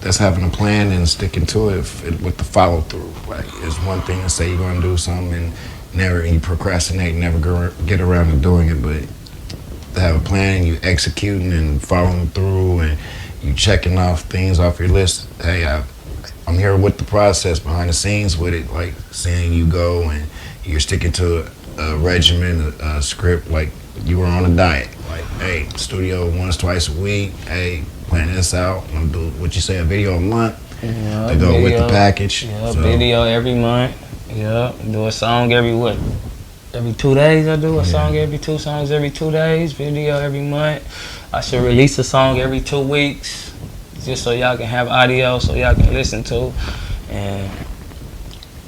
that's having a plan and sticking to it with the follow through. Like, it's one thing to say you're gonna do something and you procrastinate, never get around to doing it, but to have a plan and you executing and following through and you checking off things off your list. Hey, I'm here with the process behind the scenes with it, like seeing you go and you're sticking to a regimen, a script, like you were on a diet. Like, hey, studio once, twice a week. Hey, plan this out. I'm gonna do what you say, a video a month to go with the package. Yeah, video every month. Yeah, do a song every 2 days. I do a song every 2 songs every 2 days. Video every month. I should release a song every 2 weeks, just so y'all can have audio, so y'all can listen to. And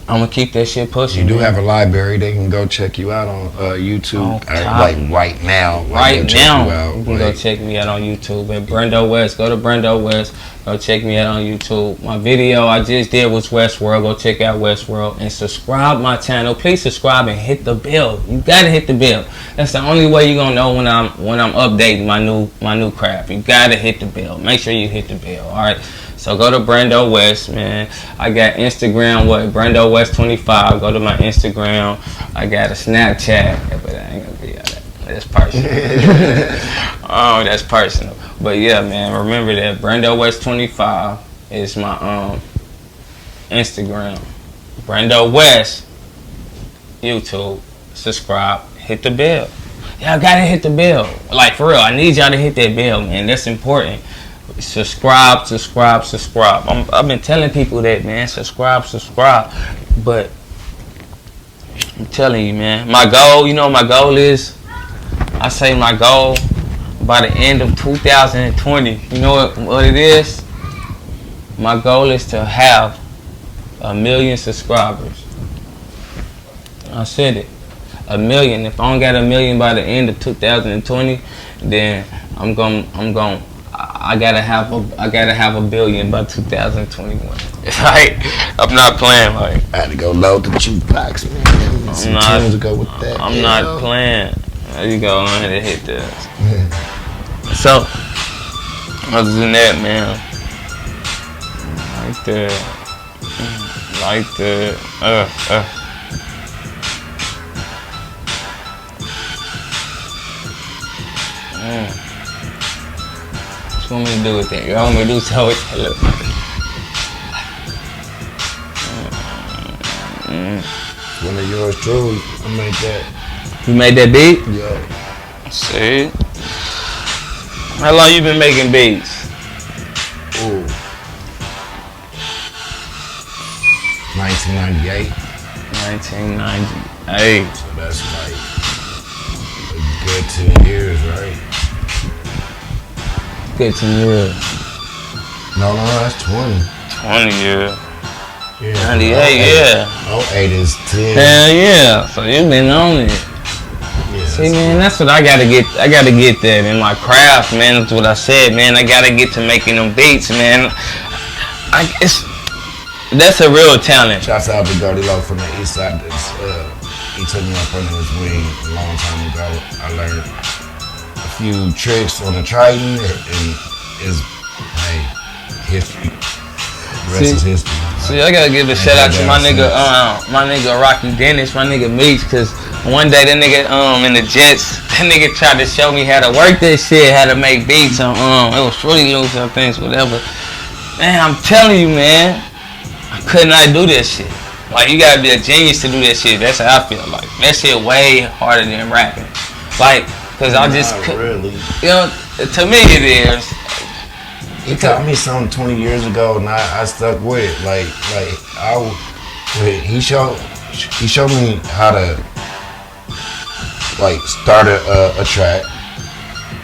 I'm gonna keep that shit pushing. You do have a library. They can go check you out on YouTube. Like right now. Right now, you can go check me out on YouTube at Brendo West. Go to Brendo West. Go check me out on YouTube. My video I just did was Westworld. Go check out Westworld and subscribe my channel. Please subscribe and hit the bell. You gotta hit the bell. That's the only way you're gonna know when I'm updating my new craft. You gotta hit the bell. Make sure you hit the bell. All right. So go to Brendo West, man. I got Instagram, Brendo West 25. Go to my Instagram. I got a Snapchat, but I ain't gonna be on that. That's personal. Oh, that's personal. But yeah, man, remember that Brendo West 25 is my Instagram. Brendo West, YouTube. Subscribe, hit the bell. Y'all gotta hit the bell. Like, for real, I need y'all to hit that bell, man. That's important. Subscribe. I've been telling people that, man. Subscribe. But I'm telling you, man. My goal, my goal is, I say my goal by the end of 2020. You know what it is? My goal is to have 1 million subscribers. I said it. 1 million. If I don't got 1 million by the end of 2020, then I gotta have a billion by 2021. Right? I'm not playing. Like, I had to go load the jukebox, man. Some tunes to go with that. I'm not playing. There you go. I'm gonna hit that. So, other than that, man, like that. What you want me to do with that? You want me to do so with that? Look. One of yours truly, I made that. You made that beat? Yeah. See? How long you been making beats? Ooh. 1998. 1998. So that's like a good 10 years, right? Good 10 years. No, that's 20. 20 years. Yeah. 98, yeah. 08 is 10. Hell yeah. So you been on it. Yeah, See, man, that's what I gotta get. I gotta get that in my craft, man. That's what I said, man. I gotta get to making them beats, man. That's a real talent. Shouts out to Dirty Low from the east side. He took me up under his wing a long time ago. I learned a few tricks on the Triton, and is history. The rest is history. See, I gotta give a shout out to my nigga Rocky Dennis, my nigga Meeks, cause one day that nigga in the Jets, that nigga tried to show me how to work this shit, how to make beats on it was Fruity Loops and things, whatever. Man, I'm telling you, man, I could not do that shit. Like, you gotta be a genius to do that shit. That's how I feel. Like, that shit way harder than rapping. Like, cause I just really. You know, to me it is. He taught me something 20 years ago, and I stuck with it. He showed me how to like start a track.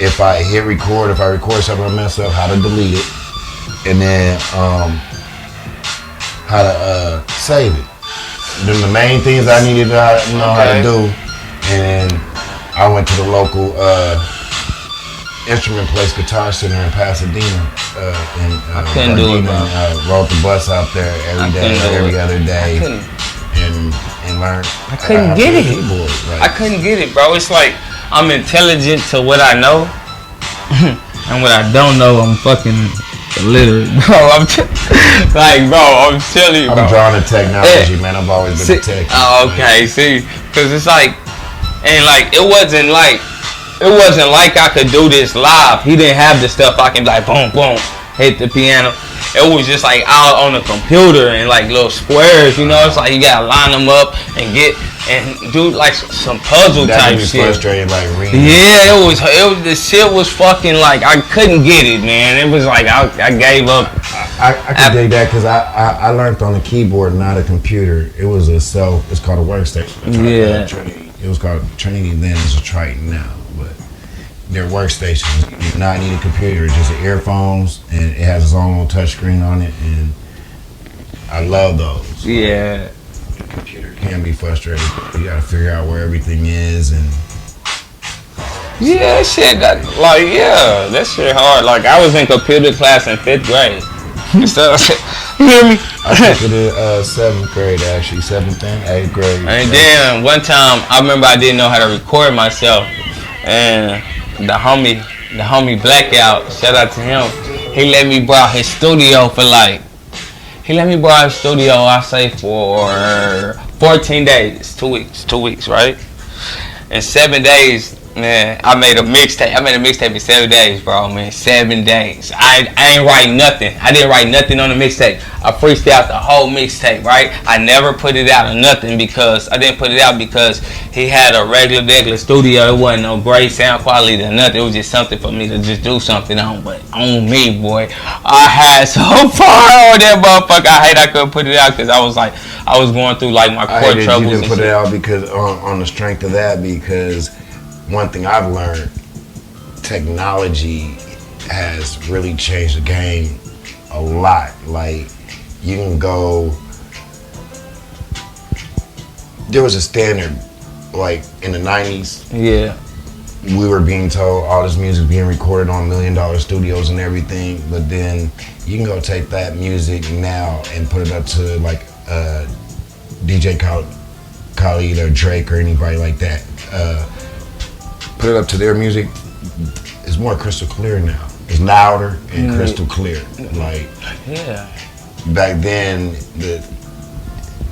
If I hit record, if I record something I mess up, how to delete it, and then how to save it. Then the main things I needed to know how to do, and I went to the local instrument place, Guitar Center in Pasadena, I couldn't do it, bro. Rode the bus out there every other day, and learned. I couldn't get it. Keyboard, I couldn't get it, bro. It's like I'm intelligent to what I know, and what I don't know, I'm fucking illiterate, bro. I'm telling you, bro. I'm drawing the technology, man. I've always been a tech. Oh, okay. See, because it's like, and like it wasn't like I could do this live. He didn't have the stuff I can like boom, boom, hit the piano. It was just like out on the computer and like little squares, you know. It's like you gotta line them up and do like some puzzle type shit. Frustrating, like reading. Yeah, it was. The shit was fucking like I couldn't get it, man. It was like I gave up. I can dig that because I learned on the keyboard, not a computer. It was it's called a workstation. Yeah. It was called Trinity then. It's a Triton now. Their workstations. You do not need a computer, it's just earphones, and it has its own little touch screen on it, and I love those. Yeah. The computer can be frustrating. You gotta figure out where everything is, and yeah, that shit hard. Like I was in computer class in 5th grade. So, you hear me? I took it in 7th grade actually, 7th and 8th grade. And then one time I remember I didn't know how to record myself, and the homie Blackout, shout out to him. He let me borrow his studio I say for 14 days, 2 weeks, right? In 7 days, man, I made a mixtape in 7 days, bro, man, 7 days. I ain't write nothing. I didn't write nothing on the mixtape. I freestyled the whole mixtape, right? I never put it out or nothing because he had a regular studio. It wasn't no great sound quality or nothing. It was just something for me to just do something on. But on me, boy, I had so far on that motherfucker. I hate I couldn't put it out because I was going through like my core troubles. You didn't put it out because on the strength of that, because one thing I've learned, technology has really changed the game a lot. Like, you can go, there was a standard, like in the 90s. Yeah. We were being told all this music being recorded on $1 million studios and everything, but then you can go take that music now and put it up to like DJ Khaled or Drake or anybody like that. Put it up to their music, it's more crystal clear now. It's louder and crystal clear. Like, yeah. Back then,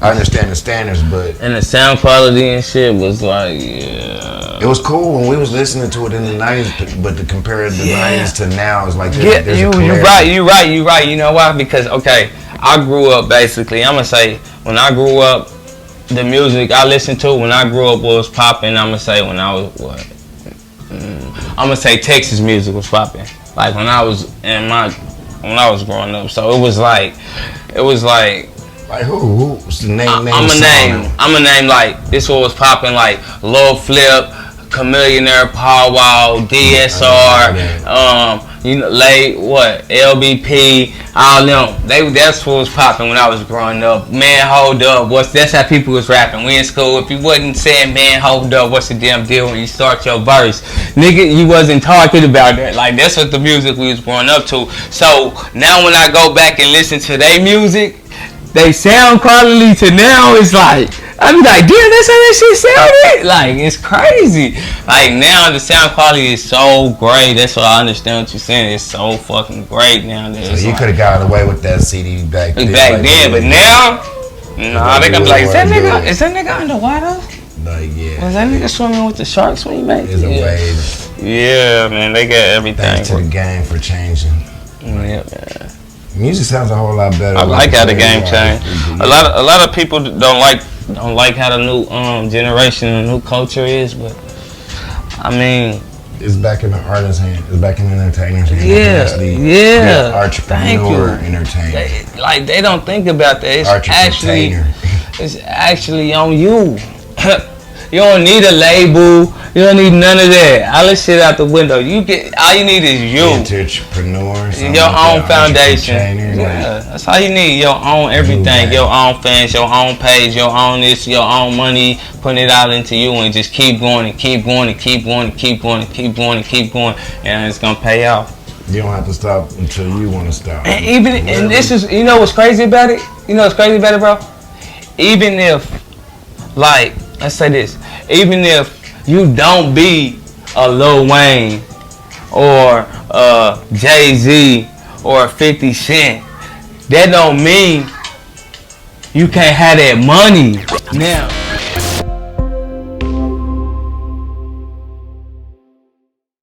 I understand the standards, but And the sound quality and shit was like, yeah. it was cool when we was listening to it in the 90s, but to compare the 90s to now is like Yeah, there's you a clarity. right. You know why? Because okay, I grew up basically. I'm gonna say when I grew up, the music I listened to when I grew up was popping. I'm gonna say when I was what? I'm gonna say Texas music was popping. Like when I was growing up. So it was like. Like who? What's the name? I'm a name like this. What was popping like Lil Flip, Chamillionaire, Paul Wall, DSR, LBP, all them. That's what was popping when I was growing up. Man, hold up, that's how people was rapping. We in school. If you wasn't saying man, hold up, what's the damn deal when you start your verse, nigga? You wasn't talking about that. Like that's what the music we was growing up to. So now when I go back and listen to their music. They sound quality to now is like I be like, damn, that's how that shit sounded. Like it's crazy. Like now the sound quality is so great. That's what I understand what you're saying. It's so fucking great now. So you could have got away with that CD back then. But now, nah, they gonna be like, is that nigga underwater? Like yeah. Was that nigga swimming with the sharks when he made it? There's a wave. Yeah, man, they got everything. Thanks to the game for changing. Yeah, man. Music sounds a whole lot better. I like how the game changed. A lot of people don't like how the new generation and new culture is, but I mean, it's back in the artist's hand. It's back in the entertainer's hand. Yeah. Entrepreneur, entertainer. Like they don't think about that. It's actually on you. You don't need a label. You don't need none of that. All this shit out the window. All you need is you. Entrepreneur. Your own foundation. Yeah, that's all you need. Your own everything. Your own fans. Your own page. Your own this. Your own money. Putting it out into you and just keep going and keep going and keep going and keep going and keep going and keep going, and it's gonna pay off. You don't have to stop until you want to stop. And this is, you know what's crazy about it? Bro? Even if, like, let's say this, even if you don't be a Lil Wayne or a Jay-Z or a 50 Cent, that don't mean you can't have that money. Now,